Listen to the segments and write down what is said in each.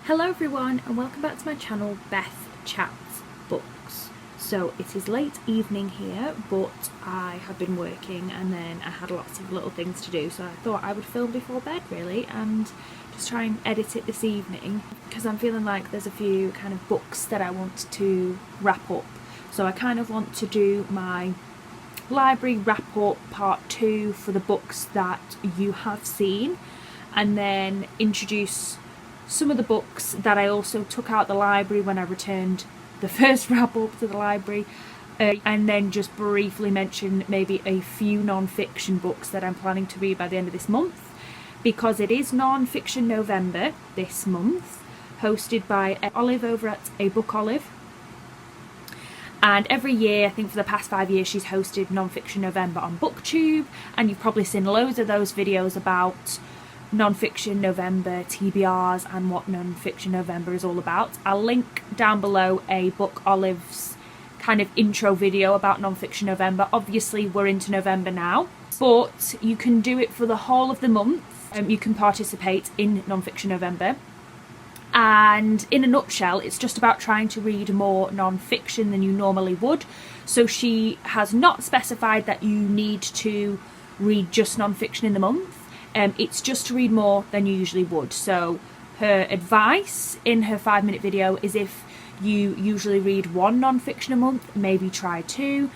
Hello everyone and welcome back to my channel, Beth Chats Books. So it is late evening here, but I have been working and then I had lots of little things to do, so I thought I would film before bed really and just try and edit it this evening because I'm feeling like there's a few kind of books that I want to wrap up. So I kind of want to do my library wrap up part 2 for the books that you have seen, and then introduce some of the books that I also took out the library when I returned the first wrap up to the library, and then just briefly mention maybe a few non-fiction books that I'm planning to read by the end of this month, because it is non-fiction November this month, hosted by Olive over at A Book Olive. And every year, I think for the past 5 years, she's hosted Non-Fiction November on BookTube, and you've probably seen loads of those videos about Non-Fiction November, TBRs, and what Non-Fiction November is all about. I'll link down below a Book Olive's kind of intro video about Non-Fiction November. Obviously, we're into November now, but you can do it for the whole of the month. You can participate in Non-Fiction November. And in a nutshell, it's just about trying to read more non-fiction than you normally would. So she has not specified that you need to read just non-fiction in the month. It's just to read more than you usually would. So her advice in her 5-minute video is if you usually read 1 non-fiction a month, maybe try 2.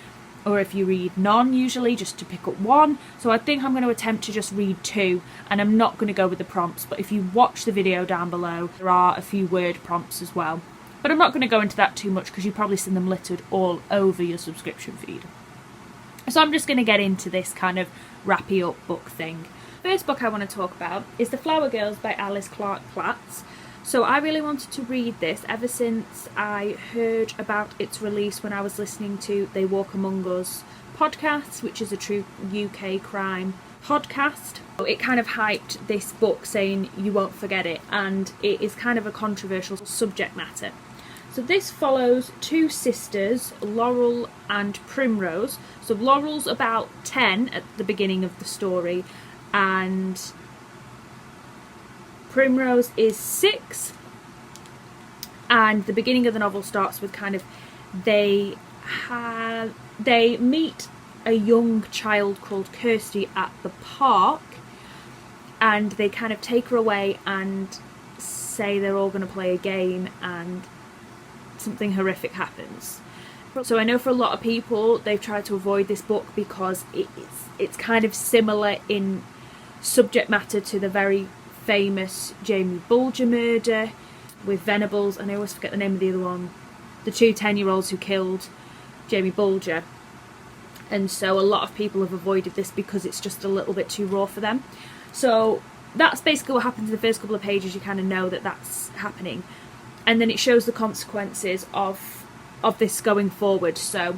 Or if you read none usually, just to pick up 1. So I think I'm going to attempt to just read 2, and I'm not going to go with the prompts, but if you watch the video down below, there are a few word prompts as well. But I'm not going to go into that too much because you've probably seen them littered all over your subscription feed. So I'm just going to get into this kind of wrappy up book thing. First book I want to talk about is The Flower Girls by Alice Clark Platts. So I really wanted to read this ever since I heard about its release when I was listening to They Walk Among Us podcast, which is a true UK crime podcast. It kind of hyped this book saying you won't forget it, and it is kind of a controversial subject matter. So this follows 2 sisters, Laurel and Primrose. So Laurel's about 10 at the beginning of the story, and Primrose is 6, and the beginning of the novel starts with kind of they meet a young child called Kirsty at the park, and they kind of take her away and say they're all going to play a game, and something horrific happens. So I know for a lot of people they've tried to avoid this book because it's kind of similar in subject matter to the very famous Jamie Bulger murder with Venables, and I always forget the name of the other one, the 2 10-year-olds who killed Jamie Bulger. And so a lot of people have avoided this because it's just a little bit too raw for them. So that's basically what happens in the first couple of pages. You kind of know that that's happening, and then it shows the consequences of this going forward. So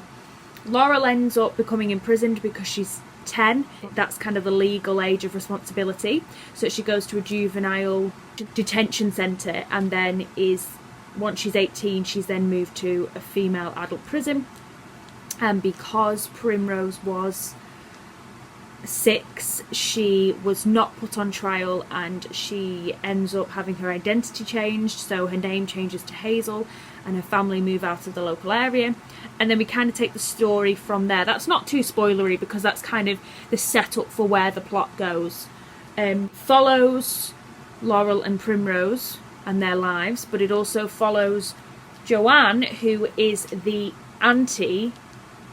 Laurel ends up becoming imprisoned because she's 10. That's kind of the legal age of responsibility. So she goes to a juvenile detention centre, and then once she's 18, she's then moved to a female adult prison. And because Primrose was 6, she was not put on trial, and she ends up having her identity changed. So her name changes to Hazel, and her family move out of the local area. And then we kind of take the story from there. That's not too spoilery because that's kind of the setup for where the plot goes. Follows Laurel and Primrose and their lives, but it also follows Joanne, who is the auntie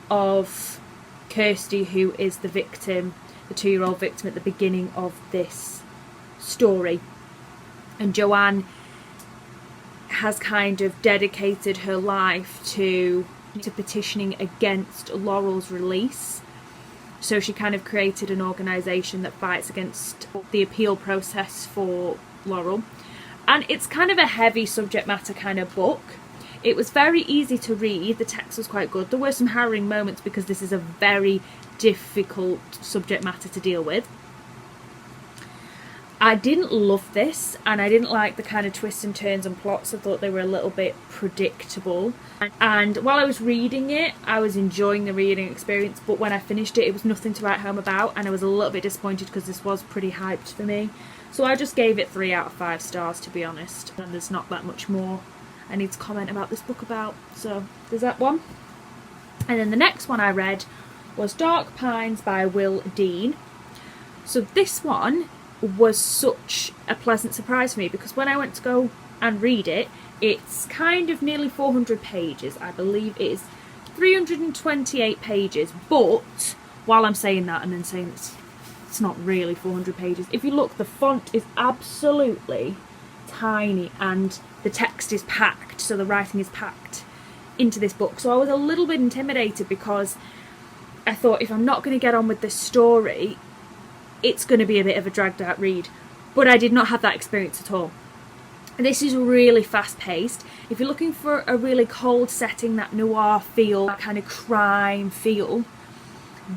of Kirsty, who is the victim, the 2-year-old victim at the beginning of this story. And Joanne has kind of dedicated her life to petitioning against Laurel's release. So she kind of created an organisation that fights against the appeal process for Laurel. And it's kind of a heavy subject matter kind of book. It was very easy to read. The text was quite good. There were some harrowing moments because this is a very difficult subject matter to deal with. I didn't love this, and I didn't like the kind of twists and turns and plots. I thought they were a little bit predictable. And while I was reading it, I was enjoying the reading experience, but when I finished it, it was nothing to write home about, and I was a little bit disappointed because this was pretty hyped for me. So I just gave it 3 out of 5 stars, to be honest. And there's not that much more I need to comment about this book about. So there's that one. And then the next one I read was Dark Pines by Will Dean. So this one was such a pleasant surprise for me, because when I went to go and read it, it's kind of nearly 400 pages. I believe it is 328 pages, but while I'm saying that and then saying it's not really 400 pages, if you look, the font is absolutely tiny and the text is packed, so the writing is packed into this book. So I was a little bit intimidated, because I thought, if I'm not going to get on with this story, it's going to be a bit of a dragged out read. But I did not have that experience at all. This is really fast paced. If you're looking for a really cold setting, that noir feel, that kind of crime feel,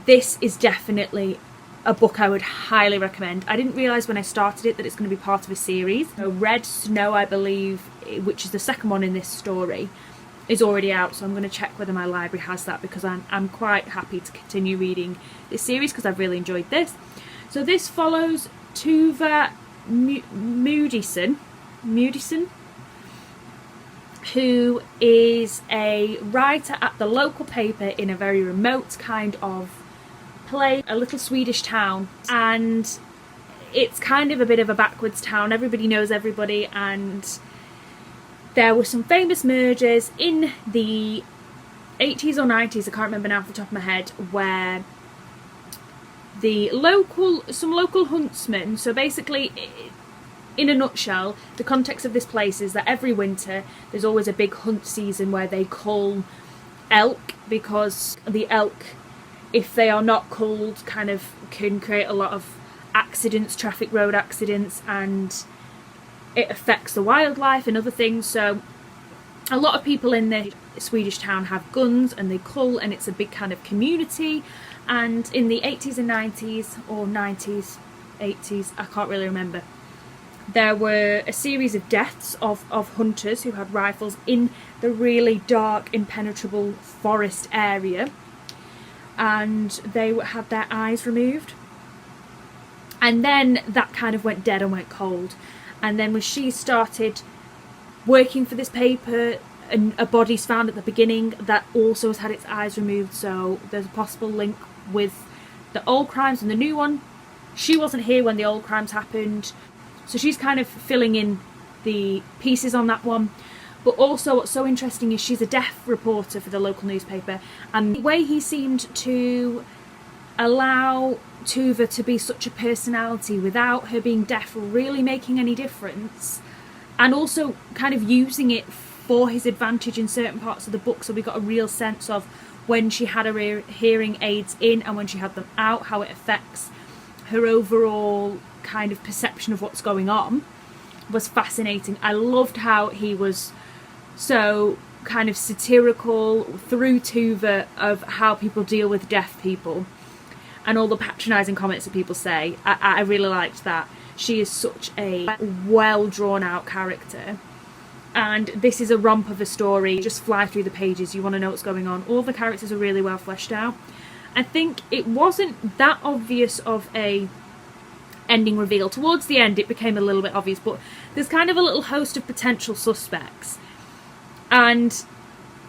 this is definitely a book I would highly recommend. I didn't realise when I started it that it's going to be part of a series. So Red Snow, I believe, which is the second one in this story, is already out, so I'm going to check whether my library has that, because I'm quite happy to continue reading this series because I've really enjoyed this. So this follows Tuva Moodysson, who is a writer at the local paper in a very remote kind of place, a little Swedish town, and it's kind of a bit of a backwards town. Everybody knows everybody, and there were some famous mergers in the 80s or 90s, I can't remember now off the top of my head, where some local huntsmen, so basically, in a nutshell, the context of this place is that every winter there's always a big hunt season where they cull elk, because the elk, if they are not culled, kind of can create a lot of accidents, traffic road accidents, and it affects the wildlife and other things. So a lot of people in the Swedish town have guns and they cull, and it's a big kind of community. And in the 80s and 90s, or 90s, 80s, I can't really remember, there were a series of deaths of hunters who had rifles in the really dark, impenetrable forest area, and they had their eyes removed. And then that kind of went dead and went cold. And then when she started working for this paper, and a body's found at the beginning that also has had its eyes removed, so there's a possible link with the old crimes and the new one. She wasn't here when the old crimes happened, so she's kind of filling in the pieces on that one. But also what's so interesting is she's a deaf reporter for the local newspaper, and the way he seemed to allow Tuva to be such a personality without her being deaf really making any difference, and also kind of using it for his advantage in certain parts of the book. So we got a real sense of when she had her hearing aids in and when she had them out, how it affects her overall kind of perception of what's going on, was fascinating. I loved how he was so kind of satirical through Tuva of how people deal with deaf people and all the patronising comments that people say. I really liked that. She is such a well drawn out character, and this is a romp of a story. You just fly through the pages, you want to know what's going on. All the characters are really well fleshed out. I think it wasn't that obvious of a ending reveal. Towards the end it became a little bit obvious, but there's kind of a little host of potential suspects, and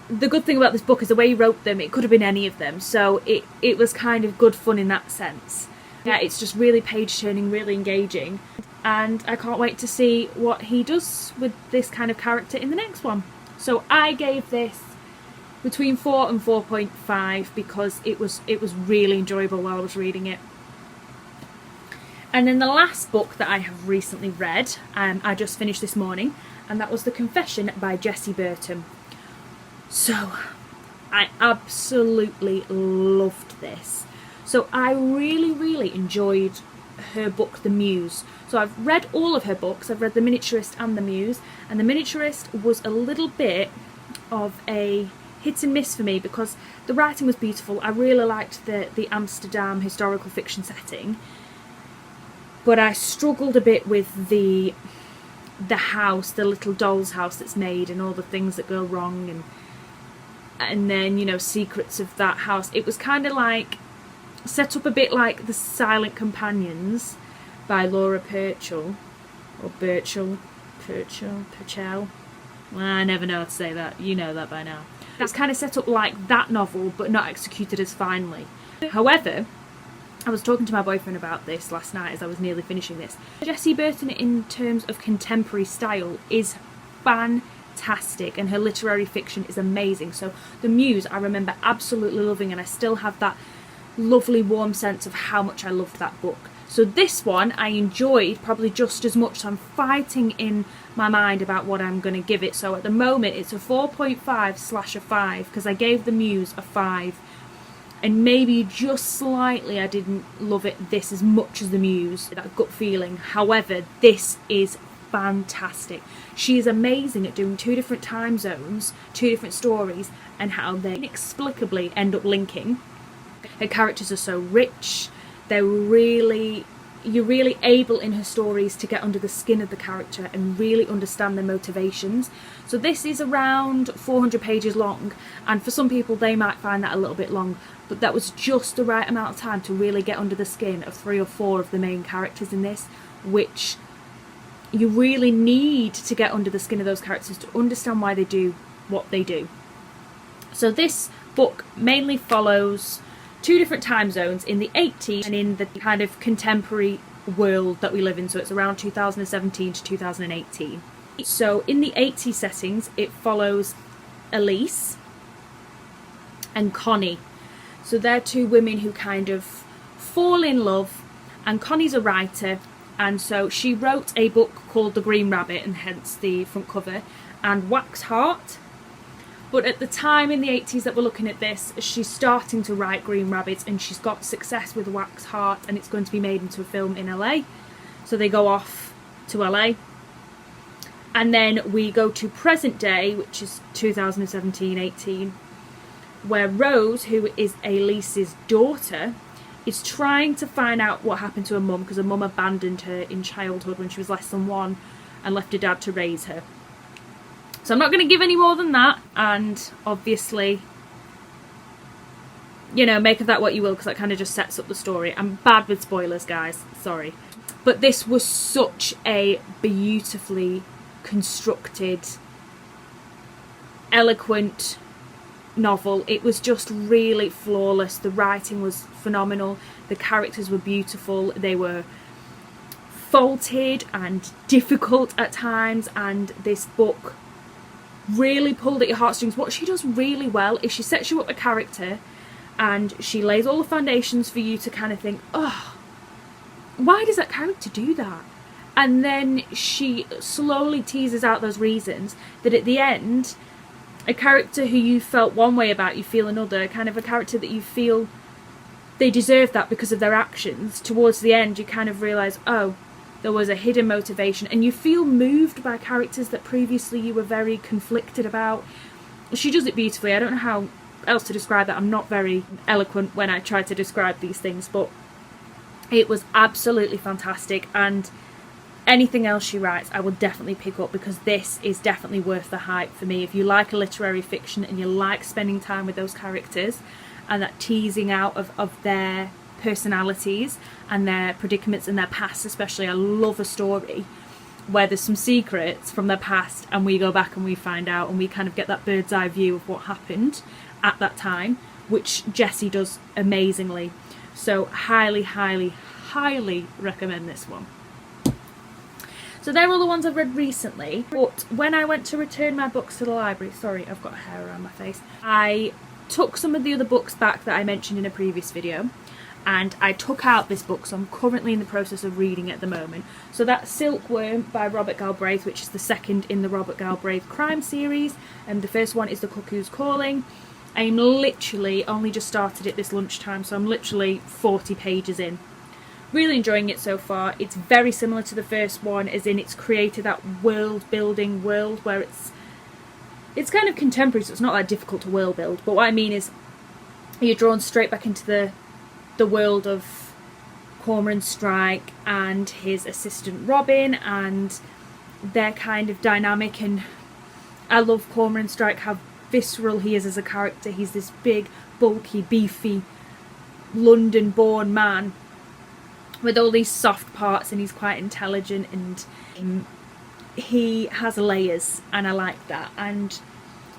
the good thing about this book is the way he wrote them, it could have been any of them, so it was kind of good fun in that sense. Yeah, it's just really page turning, really engaging, and I can't wait to see what he does with this kind of character in the next one. So I gave this between 4 and 4.5 because it was really enjoyable while I was reading it. And then the last book that I have recently read, I just finished this morning, and that was The Confession by Jessie Burton. So I absolutely loved this. So I really enjoyed her book The Muse. So I've read all of her books. I've read The Miniaturist and The Muse, and The Miniaturist was a little bit of a hit and miss for me because the writing was beautiful. I really liked the Amsterdam historical fiction setting, but I struggled a bit with the house, the little doll's house that's made, and all the things that go wrong, and then, you know, secrets of that house. It was kind of like set up a bit like The Silent Companions, by Laura Purcell, or Purcell. I never know how to say that, you know that by now. It's kind of set up like that novel, but not executed as finely. However, I was talking to my boyfriend about this last night as I was nearly finishing this. Jessie Burton, in terms of contemporary style, is fantastic, and her literary fiction is amazing. So The Muse I remember absolutely loving, and I still have that lovely warm sense of how much I loved that book. So this one I enjoyed probably just as much, so I'm fighting in my mind about what I'm going to give it. So at the moment it's a 4.5/5 because I gave The Muse a 5, and maybe just slightly I didn't love this as much as The Muse, that gut feeling. However, this is fantastic. She is amazing at doing 2 different time zones, 2 different stories, and how they inexplicably end up linking. Her characters are so rich. You're really able in her stories to get under the skin of the character and really understand their motivations. So this is around 400 pages long, and for some people they might find that a little bit long, but that was just the right amount of time to really get under the skin of 3 or 4 of the main characters in this, which you really need to get under the skin of those characters to understand why they do what they do. So this book mainly follows 2 different time zones in the 80s and in the kind of contemporary world that we live in, so it's around 2017 to 2018. So in the 80s settings it follows Elise and Connie. So they're 2 women who kind of fall in love, and Connie's a writer, and so she wrote a book called The Green Rabbit, and hence the front cover, and Wax Heart. But at the time in the 80s that we're looking at this, she's starting to write Green Rabbit, and she's got success with Wax Heart, and it's going to be made into a film in LA. So they go off to LA. And then we go to present day, which is 2017-18, where Rose, who is Elise's daughter, is trying to find out what happened to her mum, because her mum abandoned her in childhood when she was less than 1 and left her dad to raise her. So I'm not going to give any more than that, and obviously, you know, make of that what you will, because that kind of just sets up the story. I'm bad with spoilers, guys, sorry. But this was such a beautifully constructed, eloquent novel. It was just really flawless. The writing was phenomenal, the characters were beautiful, they were faulted and difficult at times, and this book really pulled at your heartstrings. What she does really well is she sets you up a character and she lays all the foundations for you to kind of think, oh, why does that character do that? And then she slowly teases out those reasons that at the end, a character who you felt one way about, you feel another, kind of a character that you feel they deserve that because of their actions. Towards the end, you kind of realise, oh, there was a hidden motivation, and you feel moved by characters that previously you were very conflicted about. She does it beautifully. I don't know how else to describe that. I'm not very eloquent when I try to describe these things, but it was absolutely fantastic, and anything else she writes I will definitely pick up, because this is definitely worth the hype for me. If you like a literary fiction and you like spending time with those characters and that teasing out of their personalities and their predicaments and their past especially, I love a story where there's some secrets from their past and we go back and we find out and we kind of get that bird's eye view of what happened at that time, which Jessie does amazingly. So highly, highly, highly recommend this one. So they're all the ones I've read recently, but when I went to return my books to the library, sorry, I've got hair around my face, I took some of the other books back that I mentioned in a previous video, and I took out this book, so I'm currently in the process of reading it at the moment. So that's Silkworm by Robert Galbraith, which is the second in the Robert Galbraith crime series, and the first one is The Cuckoo's Calling. I'm literally only just started it this lunchtime, so I'm literally 40 pages in. Really enjoying it so far. It's very similar to the first one, as in it's created that world-building world where it's kind of contemporary, so it's not that difficult to world build. But what I mean is you're drawn straight back into the world of Cormoran Strike and his assistant Robin and their kind of dynamic. And I love Cormoran Strike, how visceral he is as a character. He's this big, bulky, beefy, London-born man with all these soft parts, and he's quite intelligent, and he has layers, and I like that, and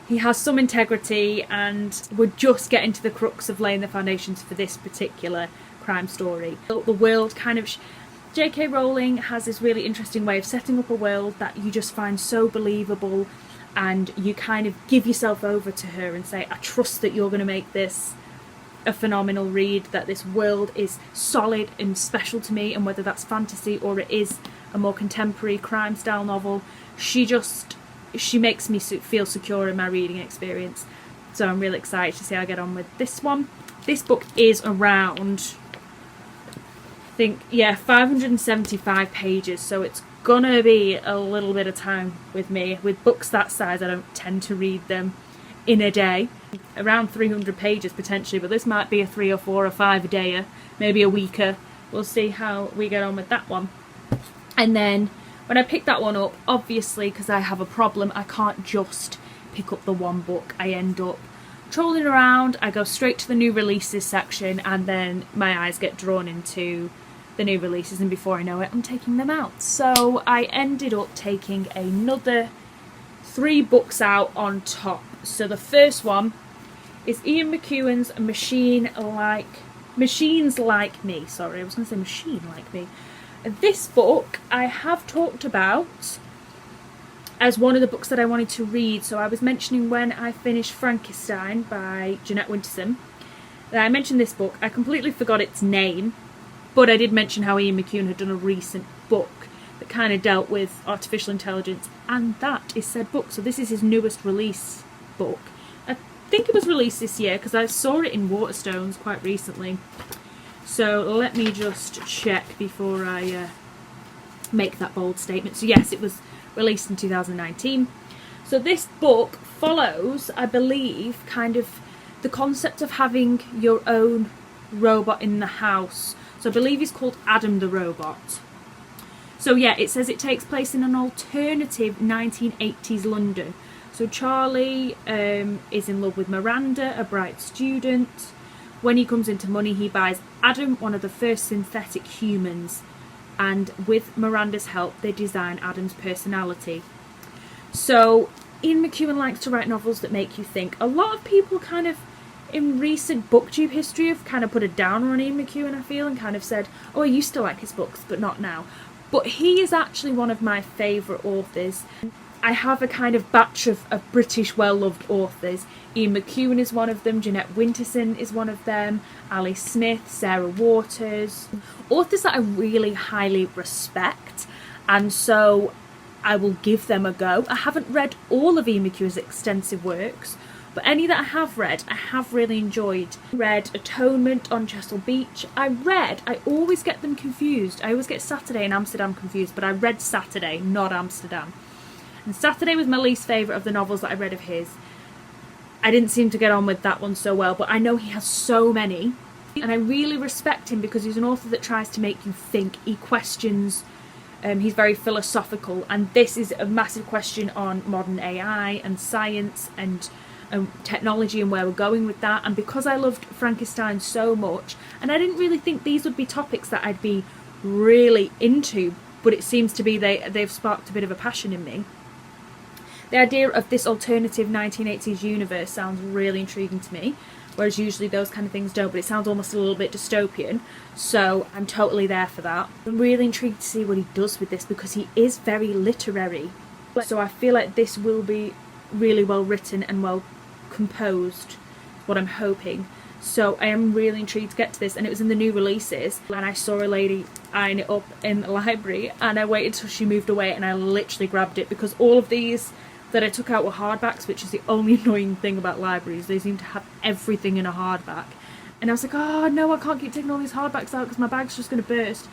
he has some integrity, and we're just getting to the crux of laying the foundations for this particular crime story. The world kind of... J.K. Rowling has this really interesting way of setting up a world that you just find so believable, and you kind of give yourself over to her and say, I trust that you're going to make this a phenomenal read, that this world is solid and special to me, and whether that's fantasy or it is a more contemporary crime style novel, she makes me feel secure in my reading experience. So I'm really excited to see how I get on with this one. This book is around, I think, yeah, 575 pages, so it's gonna be a little bit of time with me. With books that size, I don't tend to read them in a day. Around 300 pages potentially, but this might be a 3 or 4 or 5 a day, maybe a weeker. We'll see how we get on with that one. And then when I pick that one up, obviously, because I have a problem, I can't just pick up the one book. I end up trolling around, I go straight to the new releases section, and then my eyes get drawn into the new releases, and before I know it, I'm taking them out. So I ended up taking another 3 books out on top. So the first one is Ian McEwan's Machines Like Me. Sorry, I was going to say Machine Like Me. This book I have talked about as one of the books that I wanted to read. So I was mentioning when I finished Frankenstein by Jeanette Winterson that I mentioned this book. I completely forgot its name, but I did mention how Ian McEwan had done a recent book that kind of dealt with artificial intelligence, and that is said book. So this is his newest release book. I think it was released this year because I saw it in Waterstones quite recently. So let me just check before I make that bold statement. So yes, it was released in 2019. So this book follows, I believe, kind of the concept of having your own robot in the house. So I believe he's called Adam the Robot. So yeah, it says it takes place in an alternative 1980s London. So Charlie is in love with Miranda, a bright student. When he comes into money, he buys Adam, one of the first synthetic humans, and with Miranda's help, they design Adam's personality. So Ian McEwan likes to write novels that make you think. A lot of people kind of, in recent booktube history, have kind of put a downer on Ian McEwan, I feel, and kind of said, oh, I used to like his books, but not now. But he is actually one of my favourite authors. I have a kind of batch of British well-loved authors. Ian McEwan is one of them, Jeanette Winterson is one of them, Ali Smith, Sarah Waters. Authors that I really highly respect, and so I will give them a go. I haven't read all of Ian McEwan's extensive works, but any that I have read, I have really enjoyed. I read Atonement on Chesil Beach. I always get them confused. I always get Saturday and Amsterdam confused, but I read Saturday, not Amsterdam. And Saturday was my least favourite of the novels that I read of his. I didn't seem to get on with that one so well, but I know he has so many, and I really respect him because he's an author that tries to make you think. He questions, he's very philosophical, and this is a massive question on modern AI and science and technology and where we're going with that. And because I loved Frankenstein so much, and I didn't really think these would be topics that I'd be really into, but it seems to be they've sparked a bit of a passion in me. The idea of this alternative 1980s universe sounds really intriguing to me, whereas usually those kind of things don't, but it sounds almost a little bit dystopian, so I'm totally there for that. I'm really intrigued to see what he does with this because he is very literary, so I feel like this will be really well written and well composed, what I'm hoping. So I am really intrigued to get to this, and it was in the new releases, and I saw a lady eyeing it up in the library, and I waited till she moved away and I literally grabbed it because all of these that I took out were hardbacks, which is the only annoying thing about libraries. They seem to have everything in a hardback, and I was like, oh no, I can't keep taking all these hardbacks out because my bag's just going to burst.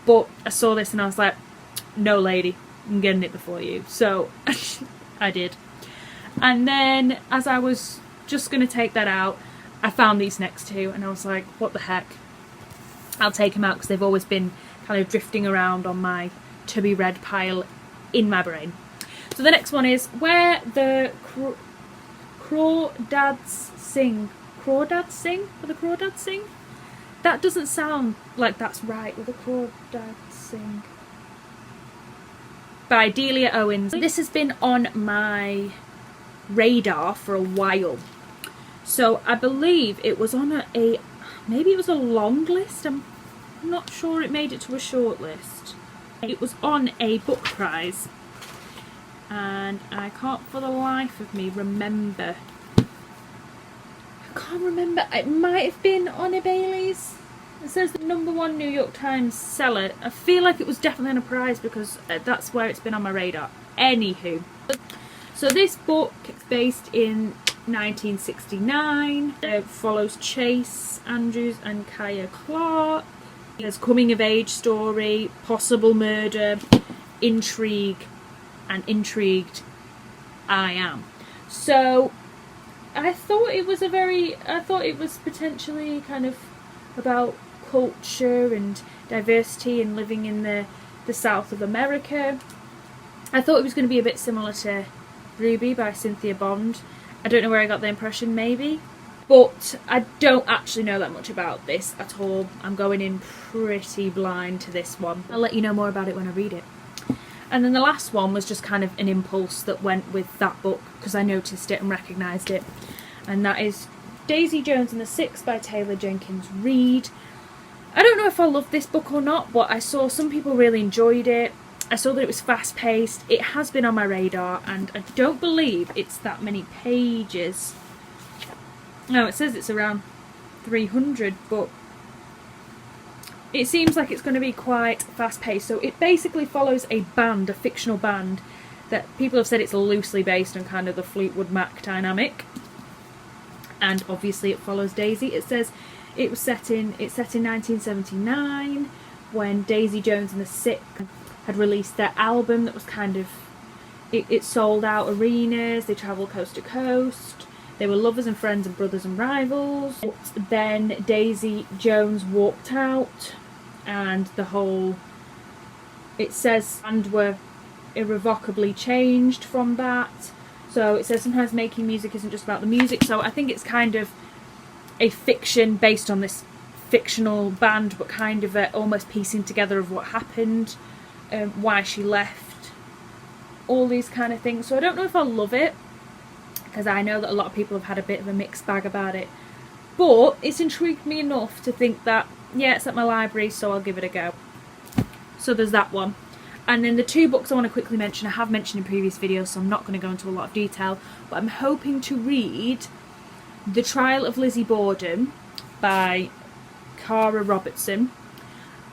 But I saw this and I was like, no lady, I'm getting it before you. So I did. And then as I was just going to take that out, I found these next two and I was like, what the heck, I'll take them out because they've always been kind of drifting around on my to be read pile in my brain. So the next one is Where the Crawdads Sing. Crawdads Sing? Or the Crawdads Sing? That doesn't sound like that's right. With a chord dancing. By Delia Owens. This has been on my radar for a while. So I believe it was on maybe it was a long list. I'm not sure it made it to a short list. It was on a book prize. And I can't for the life of me remember. I can't remember. It might have been on a Bailey's. It says the #1 New York Times seller. I feel like it was definitely on a prize because that's where it's been on my radar. Anywho. So this book is based in 1969. It follows Chase Andrews and Kaya Clark. There's coming of age story, possible murder, intrigue, and intrigued I am. So I thought it was potentially kind of about culture and diversity and living in the south of America. I thought it was going to be a bit similar to Ruby by Cynthia Bond. I don't know where I got the impression, maybe. But I don't actually know that much about this at all. I'm going in pretty blind to this one. I'll let you know more about it when I read it. And then the last one was just kind of an impulse that went with that book because I noticed it and recognised it. And that is Daisy Jones and the Six by Taylor Jenkins Reid. I don't know if I love this book or not, but I saw some people really enjoyed it. I saw that it was fast paced. It has been on my radar and I don't believe it's that many pages. No, it says it's around 300, but it seems like it's going to be quite fast paced. So it basically follows a band, a fictional band, that people have said it's loosely based on kind of the Fleetwood Mac dynamic. And obviously it follows Daisy. It says it's set in 1979 when Daisy Jones and the Six had released their album that was kind of, it sold out arenas, they travelled coast to coast, they were lovers and friends and brothers and rivals. But then Daisy Jones walked out and it says, and were irrevocably changed from that. So it says sometimes making music isn't just about the music. So I think it's kind of a fiction based on this fictional band, but kind of almost piecing together of what happened, why she left, all these kind of things. So I don't know if I'll love it, because I know that a lot of people have had a bit of a mixed bag about it. But it's intrigued me enough to think that, yeah, it's at my library, so I'll give it a go. So there's that one. And then the two books I want to quickly mention, I have mentioned in previous videos, so I'm not going to go into a lot of detail, but I'm hoping to read The Trial of Lizzie Borden by Cara Robertson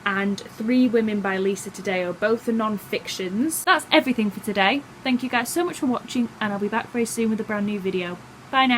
and Three Women by Lisa Taddeo. Both are non-fictions. That's everything for today. Thank you guys so much for watching, and I'll be back very soon with a brand new video. Bye now.